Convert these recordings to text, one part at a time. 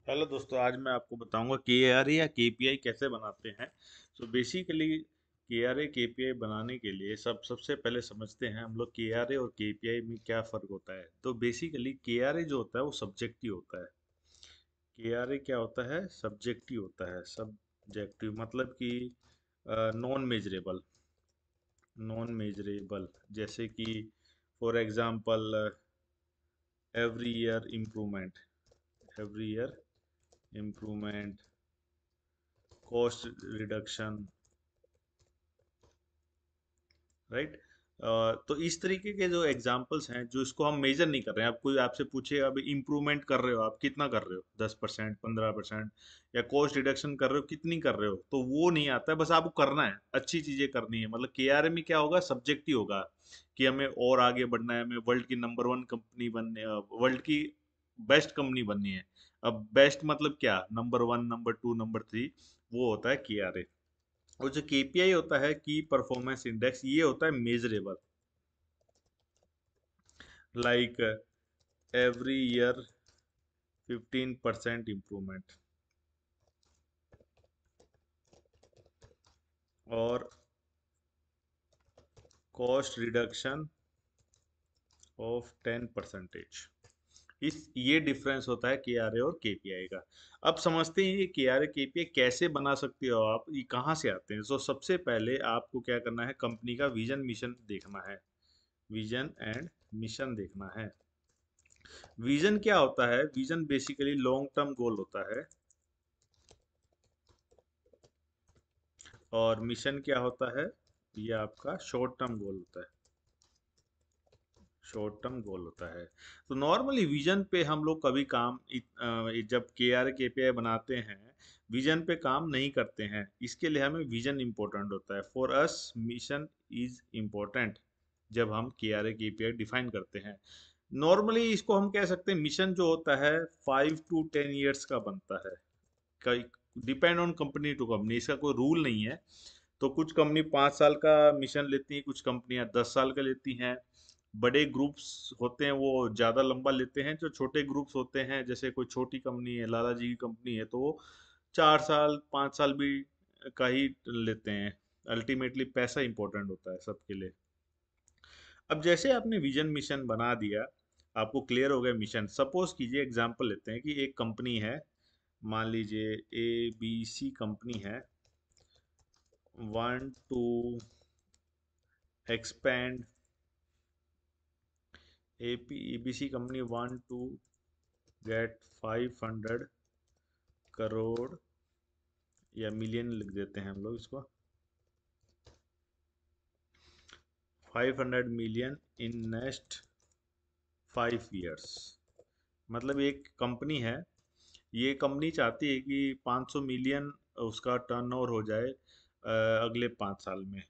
Hello दोस्तों, आज मैं आपको बताऊंगा केआरए या केपीआई कैसे बनाते हैं। सो बेसिकली केआरए केपीआई बनाने के लिए सबसे पहले समझते हैं हम लोग केआरए और केपीआई में क्या फ़र्क होता है। तो बेसिकली केआरए जो होता है वो सब्जेक्टिव होता है। केआरए क्या होता है? सब्जेक्टिव होता है। सब्जेक्टिव मतलब कि नॉन मेजरेबल। नॉन मेजरेबल जैसे कि for example every year improvement, every year improvement, cost reduction, right. तो इस तरीके के जो एग्जाम्पल्स हैं जो इसको हम मेजर नहीं कर रहे हैं। अब कोई आपसे पूछे अभी इम्प्रूवमेंट कर रहे हो, आप कितना कर रहे हो? 10%, 15%, या कॉस्ट रिडक्शन कर रहे हो, कितनी कर रहे हो? तो वो नहीं आता है, बस आपको करना है, अच्छी चीजें करनी है। मतलब केआरएम में क्या होगा, सब्जेक्टिव होगा कि हमें और आगे बढ़ना है, हमें वर्ल्ड की नंबर वन कंपनी बनने, वर्ल्ड की बेस्ट कंपनी बननी है। अब बेस्ट मतलब क्या? Number one, number two, number three, वो होता है केआरए। और जो केपीआई होता है, की परफॉर्मेंस इंडेक्स, ये होता है measurable, like every year 15% improvement, और कॉस्ट रिडक्शन ऑफ 10%। इस ये डिफरेंस होता है केआरए और केपीआई का। अब समझते हैं ये केआरए केपीआई कैसे बना सकते हो आप, ये कहाँ से आते हैं। तो सबसे पहले आपको क्या करना है, कंपनी का विजन मिशन देखना है। विजन एंड मिशन देखना है। विजन क्या होता है? Vision basically long term goal होता है, और मिशन क्या होता है? ये आपका शॉर्ट टर्म गोल होता है। शॉर्ट टर्म गोल होता है। तो नॉर्मली विजन पे हम लोग कभी जब के आर के पी आई बनाते हैं, विजन पे काम नहीं करते हैं। इसके लिए हमें विजन इंपॉर्टेंट होता है। For us mission is important जब हम के आर के पी आई डिफाइन करते हैं। नॉर्मली इसको हम कह सकते हैं, मिशन जो होता है 5 to 10 ईयर्स का बनता है। कई depend on company to company, इसका कोई रूल नहीं है। तो कुछ कंपनी 5 साल का मिशन लेती हैं, कुछ कंपनियां 10 साल का लेती हैं। बड़े ग्रुप्स होते हैं वो ज़्यादा लंबा लेते हैं। जो छोटे ग्रुप्स होते हैं, जैसे कोई छोटी कंपनी है, लाला जी की कंपनी है, तो वो 4 साल 5 साल भी का ही लेते हैं। अल्टीमेटली पैसा इंपॉर्टेंट होता है सबके लिए। अब जैसे आपने विजन मिशन बना दिया, आपको क्लियर हो गया मिशन। सपोज कीजिए, एग्जांपल लेते हैं कि एक कंपनी है, मान लीजिए ए बी सी कंपनी है, want to expand, ABC company want to get 500 crore, या मिलियन लिख देते हैं हम लोग इसको, 500 मिलियन इन नेक्स्ट 5 ईयर्स। मतलब एक कंपनी है, ये कंपनी चाहती है कि 500 मिलियन उसका टर्नओवर हो जाए अगले 5 साल में।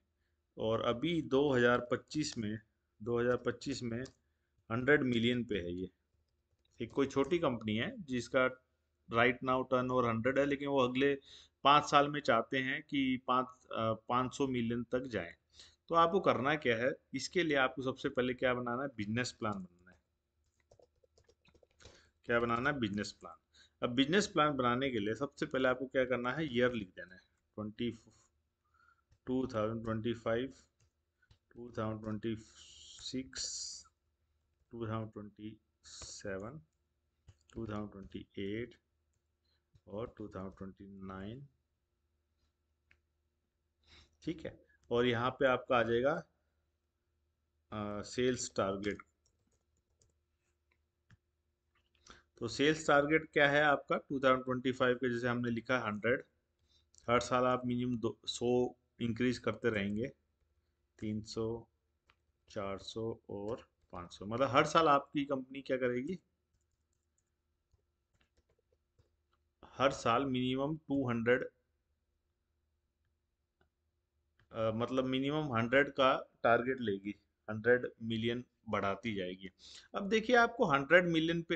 और अभी 2025 में, 2025 में 100 मिलियन पे है ये। एक कोई छोटी कंपनी है जिसका राइट नाउ टर्नओवर 100 है, लेकिन वो अगले 5 साल में चाहते हैं कि 500 मिलियन तक जाए। तो आपको करना क्या है, इसके लिए आपको सबसे पहले क्या बनाना है, बिजनेस प्लान बनाना है। क्या बनाना है? Business plan. अब बिजनेस प्लान बनाने के लिए सबसे पहले आपको क्या करना है, ईयर लिख देना है। 2025, 2026, 2027, 2028 और 2029। ठीक है। और यहाँ पे आपका आ जाएगा सेल्स टारगेट। तो सेल्स टारगेट क्या है आपका? 2025 के जैसे हमने लिखा 100। हर साल आप मिनिमम 100 इंक्रीज करते रहेंगे। 300, 400 और 500, मतलब हर साल आपकी कंपनी क्या करेगी, हर साल मिनिमम 200, मतलब मिनिमम 100 का टारगेट लेगी। 100 मिलियन बढ़ाती जाएगी। अब देखिए, आपको 100 मिलियन पे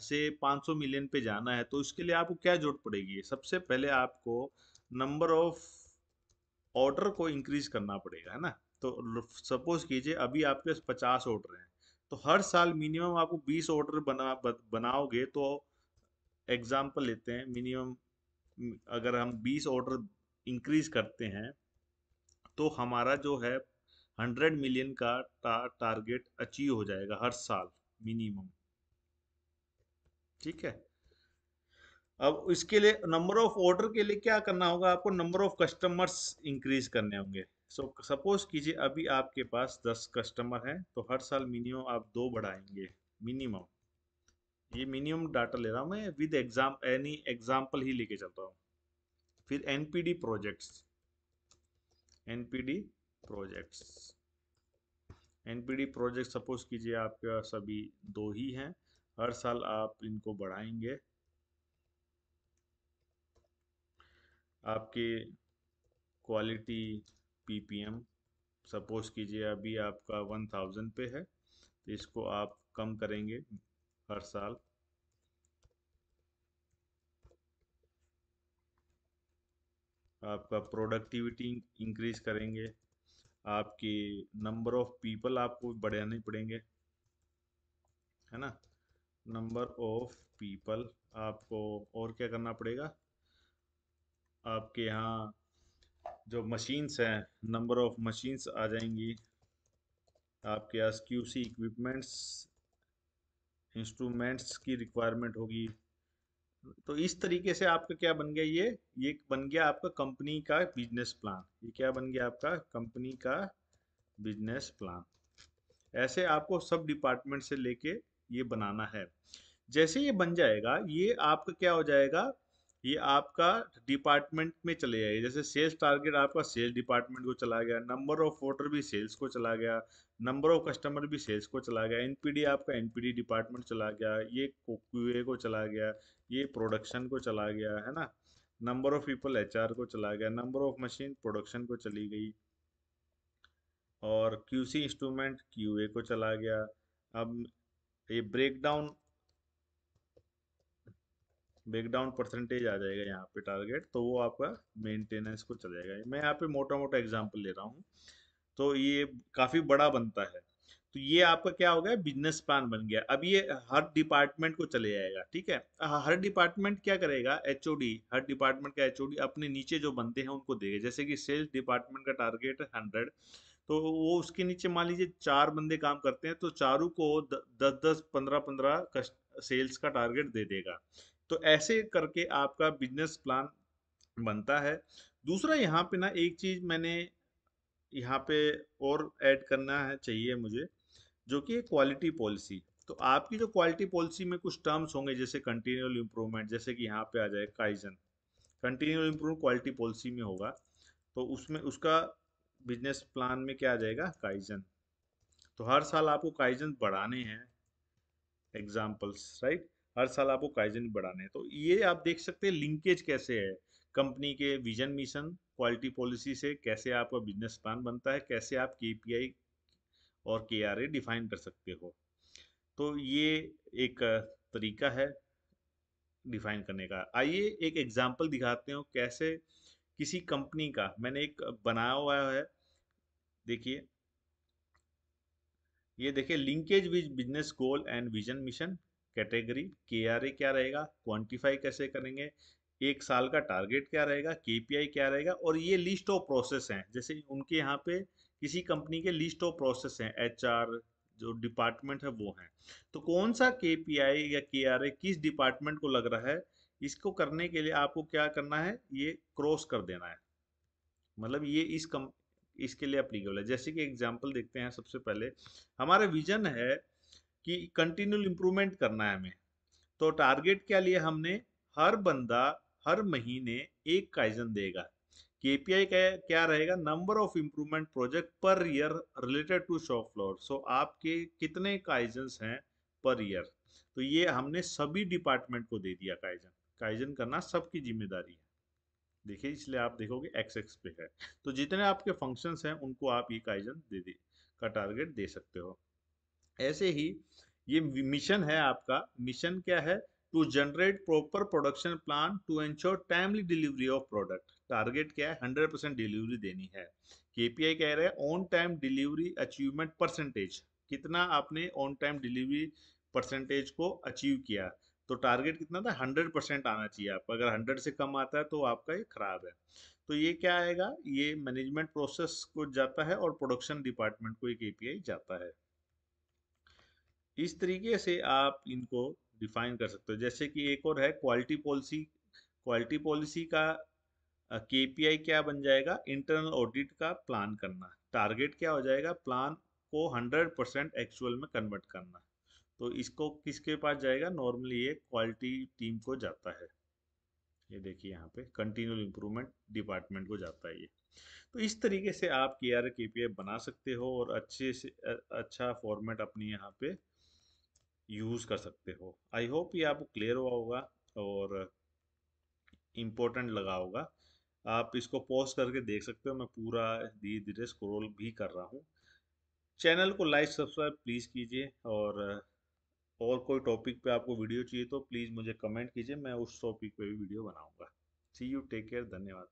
से 500 मिलियन पे जाना है, तो इसके लिए आपको क्या जरूरत पड़ेगी? सबसे पहले आपको नंबर ऑफ ऑर्डर को इंक्रीज करना पड़ेगा, है ना। तो सपोज कीजिए अभी आपके पास 50 ऑर्डर हैं, तो हर साल मिनिमम आपको 20 ऑर्डर बनाओगे तो एग्जाम्पल लेते हैं, मिनिमम अगर हम 20 ऑर्डर इंक्रीज करते हैं तो हमारा जो है 100 मिलियन का टारगेट अचीव हो जाएगा हर साल मिनिमम। ठीक है। अब इसके लिए नंबर ऑफ ऑर्डर के लिए क्या करना होगा, आपको नंबर ऑफ कस्टमर्स इंक्रीज करने होंगे। सपोज कीजिए अभी आपके पास 10 कस्टमर हैं, तो हर साल मिनिमम आप 2 बढ़ाएंगे मिनिमम। ये मिनिमम डाटा ले रहा हूँ मैं, विद एनी एग्जाम्पल ही लेके चल रहा हूँ। फिर NPD projects, NPD projects, NPD project suppose कीजिए आपके पास अभी 2 ही हैं, हर साल आप इनको बढ़ाएंगे। आपके क्वालिटी पीपीएम सपोज कीजिए अभी आपका 1000 पे है, तो इसको आप कम करेंगे हर साल। आपका प्रोडक्टिविटी इंक्रीज करेंगे, आपकी नंबर ऑफ पीपल आपको बढ़ाने पड़ेंगे, है ना। नंबर ऑफ पीपल आपको और क्या करना पड़ेगा, आपके यहाँ जो मशीन्स हैं, नंबर ऑफ मशीन्स आ जाएंगी, आपके पास क्यूसी इक्विपमेंट्स इंस्ट्रूमेंट्स की रिक्वायरमेंट होगी। तो इस तरीके से आपका क्या बन गया, ये बन गया आपका कंपनी का बिजनेस प्लान। ये क्या बन गया आपका कंपनी का बिजनेस प्लान। ऐसे आपको सब डिपार्टमेंट से लेके ये बनाना है। जैसे ये बन जाएगा, ये आपका क्या हो जाएगा, ये आपका डिपार्टमेंट में चले जाएगा। जैसे सेल्स टारगेट आपका सेल्स डिपार्टमेंट को चला गया, नंबर ऑफ ऑर्डर भी सेल्स को चला गया, नंबर ऑफ कस्टमर भी सेल्स को चला गया, एनपीडी आपका एनपीडी डिपार्टमेंट चला गया, ये क्यूए को चला गया, ये प्रोडक्शन को चला गया, है ना। नंबर ऑफ पीपल एचआर को चला गया, नंबर ऑफ मशीन प्रोडक्शन को चली गई, और क्यूसी इंस्ट्रूमेंट क्यूए को चला गया। अब ये ब्रेकडाउन परसेंटेज आ जाएगा यहाँ पे टारगेट, तो वो आपका मेंटेनेंस को चल जाएगा। मैं यहाँ पे मोटा मोटा एग्जांपल ले रहा हूँ, तो ये काफी बड़ा बनता है। तो ये आपका क्या हो गया, बिजनेस प्लान बन गया। अब ये हर डिपार्टमेंट को चले जाएगा। ठीक है। हर डिपार्टमेंट क्या करेगा, एचओडी, हर डिपार्टमेंट का एचओडी अपने नीचे जो बंदे हैं उनको देगा। जैसे कि सेल्स डिपार्टमेंट का टारगेट है 100, तो वो उसके नीचे मान लीजिए 4 बंदे काम करते हैं, तो चारों को 10 10 15 15 सेल्स का टारगेट दे देगा। तो ऐसे करके आपका बिजनेस प्लान बनता है। दूसरा यहाँ पे ना एक चीज मैंने यहाँ पे और ऐड करना है चाहिए मुझे, जो कि क्वालिटी पॉलिसी। तो आपकी जो क्वालिटी पॉलिसी में कुछ टर्म्स होंगे, जैसे कंटिन्यूअल इम्प्रूवमेंट, जैसे कि यहाँ पे आ जाए kaizen, continual improvement quality policy में होगा। तो उसमें उसका बिजनेस प्लान में क्या आ जाएगा, काइजन। तो हर साल आपको काइजन बढ़ाने हैं, एग्जाम्पल्स, राइट। हर साल आपको काइजन बढ़ाने हैं। तो ये आप देख सकते हैं लिंकेज कैसे है कंपनी के विजन मिशन क्वालिटी पॉलिसी से, कैसे आपका बिजनेस प्लान बनता है, कैसे आप केपीआई और केआरए डिफाइन कर सकते हो। तो ये एक तरीका है डिफाइन करने का। आइए एक एग्जांपल दिखाते हो कैसे किसी कंपनी का मैंने एक बनाया हुआ है। देखिए, ये देखिए, linkage with business goal and vision mission, category KRA क्या रहेगा, क्वांटिफाई कैसे करेंगे, एक साल का टारगेट क्या रहेगा, केपीआई क्या रहेगा, और ये लिस्ट ऑफ प्रोसेस हैं। जैसे उनके यहाँ पे किसी कंपनी के लिस्ट ऑफ प्रोसेस हैं, एचआर जो डिपार्टमेंट है वो है। तो कौन सा केपीआई या केआरए किस डिपार्टमेंट को लग रहा है, इसको करने के लिए आपको क्या करना है, ये क्रॉस कर देना है। मतलब ये इसके लिए अप्लीकेबल है। जैसे कि एग्जांपल देखते हैं, सबसे पहले हमारा विजन है कि कंटिन्यूअल इम्प्रूवमेंट करना है हमें। तो टारगेट क्या लिया हमने, हर बंदा हर महीने एक काइजन देगा। केपीआई क्या रहेगा, number of improvement project per year related to shop floor. So आपके कितने काइजन्स हैं पर ईयर। तो ये हमने सभी डिपार्टमेंट को दे दिया काइजन। काइजन करना सबकी जिम्मेदारी है। देखिए, इसलिए आप देखोगे एक्स एक्स पे है। तो जितने आपके फंक्शंस हैं उनको आप ये काइजन दे का टारगेट दे सकते हो। ऐसे ही ये मिशन है आपका। मिशन क्या है, to generate proper production plan to ensure timely delivery of product. Target क्या है, 100% डिलीवरी देनी है। केपीआई कह रहे हैं on time delivery achievement percentage, कितना आपने ऑन टाइम डिलीवरी परसेंटेज को अचीव किया। तो टारगेट कितना था, 100% आना चाहिए आपका। अगर 100 से कम आता है तो आपका ये खराब है। तो ये क्या आएगा, ये मैनेजमेंट प्रोसेस को जाता है और प्रोडक्शन डिपार्टमेंट को एक एपीआई जाता है। इस तरीके से आप इनको डिफाइन कर सकते हो। जैसे कि एक और है क्वालिटी पॉलिसी। क्वालिटी पॉलिसी का केपीआई क्या बन जाएगा, इंटरनल ऑडिट का प्लान करना। टारगेट क्या हो जाएगा, प्लान को 100% एक्चुअल में कन्वर्ट करना। तो इसको किसके पास जाएगा, नॉर्मली ये क्वालिटी टीम को जाता है। ये देखिए यहाँ पे कंटिन्यूअल इम्प्रूवमेंट डिपार्टमेंट को जाता है ये। तो इस तरीके से आप केआर केपीआई बना सकते हो और अच्छे से अच्छा फॉर्मेट अपनी यहाँ पे यूज़ कर सकते हो। आई होप ये आपको क्लियर हुआ होगा और इम्पोर्टेंट लगा होगा। आप इसको पॉज करके देख सकते हो, मैं पूरा धीरे धीरे स्क्रॉल भी कर रहा हूँ। चैनल को लाइक सब्सक्राइब प्लीज़ कीजिए, और कोई टॉपिक पे आपको वीडियो चाहिए तो प्लीज़ मुझे कमेंट कीजिए, मैं उस टॉपिक पे भी वीडियो बनाऊंगा। सी यू, टेक केयर, धन्यवाद।